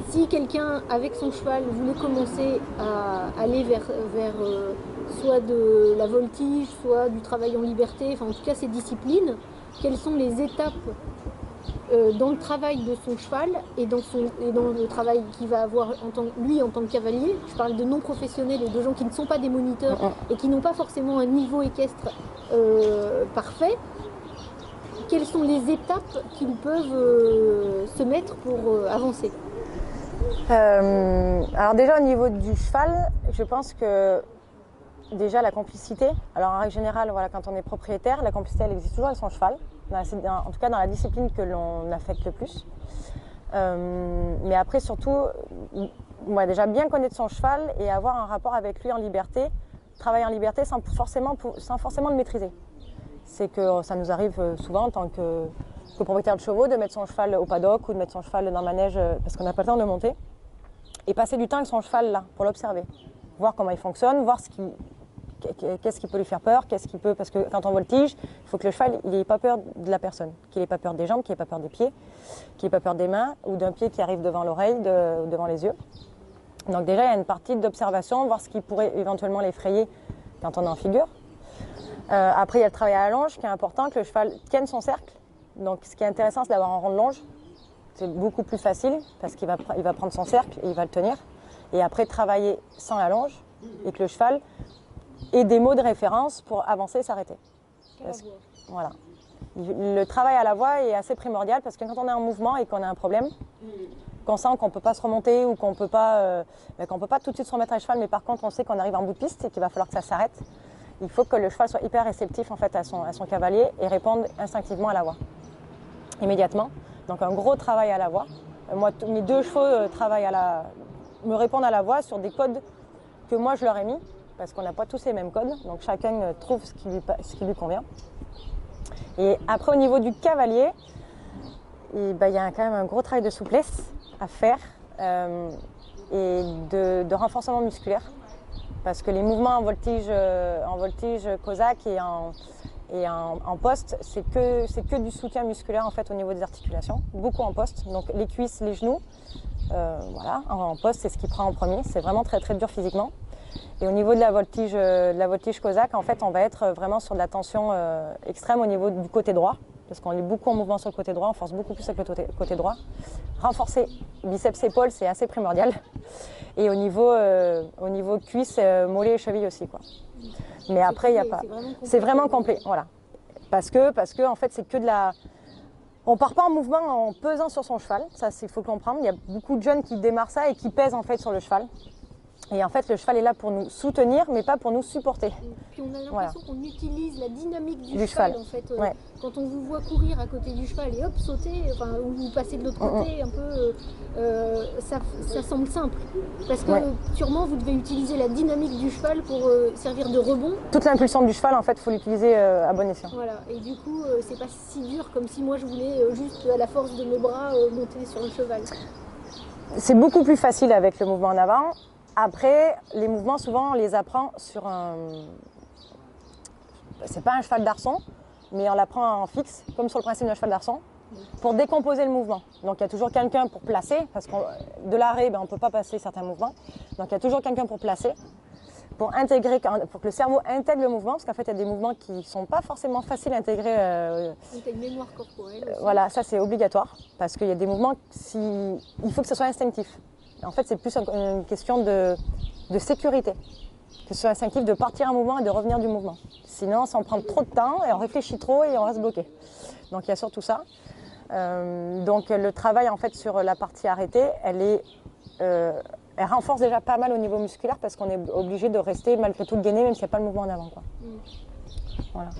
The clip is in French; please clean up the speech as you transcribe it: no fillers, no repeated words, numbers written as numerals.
si quelqu'un avec son cheval voulait commencer à aller vers soit de la voltige, soit du travail en liberté, enfin en tout cas ces disciplines, quelles sont les étapes dans le travail de son cheval et dans le travail qu'il va avoir lui en tant que cavalier. Je parle de non professionnels et de gens qui ne sont pas des moniteurs et qui n'ont pas forcément un niveau équestre parfait. Quelles sont les étapes qu'ils peuvent se mettre pour avancer? Alors déjà au niveau du cheval, je pense que déjà la complicité, alors en règle générale, voilà, quand on est propriétaire, la complicité elle existe toujours avec son cheval, en tout cas dans la discipline que l'on affecte le plus. Mais après surtout, déjà bien connaître son cheval et avoir un rapport avec lui en liberté, travailler en liberté sans forcément le maîtriser. C'est que ça nous arrive souvent en tant que propriétaire de chevaux de mettre son cheval au paddock ou de mettre son cheval dans le manège parce qu'on n'a pas le temps de le monter et passer du temps avec son cheval là pour l'observer, voir comment il fonctionne, voir qu'est-ce qui peut lui faire peur, parce que quand on voltige, il faut que le cheval il n'ait pas peur de la personne, qu'il n'ait pas peur des jambes, qu'il n'ait pas peur des pieds, qu'il n'ait pas peur des mains ou d'un pied qui arrive devant l'oreille, devant les yeux. Donc déjà il y a une partie d'observation, voir ce qui pourrait éventuellement l'effrayer quand on est en figure. Après il y a le travail à la longe qui est important, que le cheval tienne son cercle. Donc ce qui est intéressant c'est d'avoir un rond de longe. C'est beaucoup plus facile parce qu'il va prendre son cercle et il va le tenir. Et après travailler sans la longe et que le cheval ait des mots de référence pour avancer et s'arrêter. Voilà. Le travail à la voix est assez primordial parce que quand on est en mouvement et qu'on a un problème, qu'on sent qu'on ne peut pas se remonter ou qu'on ne peut pas tout de suite se remettre à cheval, mais par contre on sait qu'on arrive en bout de piste et qu'il va falloir que ça s'arrête, il faut que le cheval soit hyper réceptif en fait, à son cavalier et réponde instinctivement à la voix, immédiatement. Donc un gros travail à la voix. Moi, mes deux chevaux me répondent à la voix sur des codes que moi je leur ai mis, parce qu'on n'a pas tous les mêmes codes, donc chacun trouve ce qui lui convient. Et après au niveau du cavalier, il y a quand même un gros travail de souplesse à faire et de renforcement musculaire. Parce que les mouvements en voltige cosaque et en poste, c'est que du soutien musculaire en fait au niveau des articulations, beaucoup en poste. Donc les cuisses, les genoux, voilà, en poste c'est ce qui prend en premier. C'est vraiment très très dur physiquement. Et au niveau de la voltige cosaque, en fait, on va être vraiment sur de la tension extrême au niveau du côté droit. Parce qu'on est beaucoup en mouvement sur le côté droit, on force beaucoup plus avec le côté droit. Renforcer biceps épaules, c'est assez primordial. Et au niveau cuisses, mollets et chevilles aussi, quoi. Mais après, il y a pas. C'est vraiment complet, voilà. Parce que en fait, c'est que de la. On part pas en mouvement en pesant sur son cheval. Ça, il faut comprendre. Il y a beaucoup de jeunes qui démarrent ça et qui pèsent en fait sur le cheval. Et en fait, le cheval est là pour nous soutenir, mais pas pour nous supporter. Puis on a l'impression qu'on utilise la dynamique du cheval en fait. Quand on vous voit courir à côté du cheval et hop, sauter, ou vous passez de l'autre côté, un peu, ça semble simple. Parce que sûrement, vous devez utiliser la dynamique du cheval pour servir de rebond. Toute l'impulsion du cheval, en fait, il faut l'utiliser à bon escient. Voilà, et du coup, c'est pas si dur comme si moi je voulais juste à la force de mes bras monter sur le cheval. C'est beaucoup plus facile avec le mouvement en avant. Après, les mouvements, souvent, on les apprend sur un... C'est pas un cheval d'arçon, mais on l'apprend en fixe, comme sur le principe d'un cheval d'arçon, pour décomposer le mouvement. Donc, il y a toujours quelqu'un pour placer, parce que de l'arrêt, on ne peut pas passer certains mouvements. Donc, il y a toujours quelqu'un pour placer, pour que le cerveau intègre le mouvement, parce qu'en fait, il y a des mouvements qui ne sont pas forcément faciles à intégrer. Donc, une mémoire corporelle. Voilà, ça, c'est obligatoire, parce qu'il y a des mouvements, il faut que ce soit instinctif. En fait, c'est plus une question de sécurité. Que ce soit instinctif de partir un mouvement et de revenir du mouvement. Sinon, ça en prend trop de temps et on réfléchit trop et on reste bloqué. Donc, il y a surtout ça. Donc, le travail en fait sur la partie arrêtée, elle renforce déjà pas mal au niveau musculaire parce qu'on est obligé de rester malgré tout gainé même s'il n'y a pas le mouvement en avant, quoi. Voilà.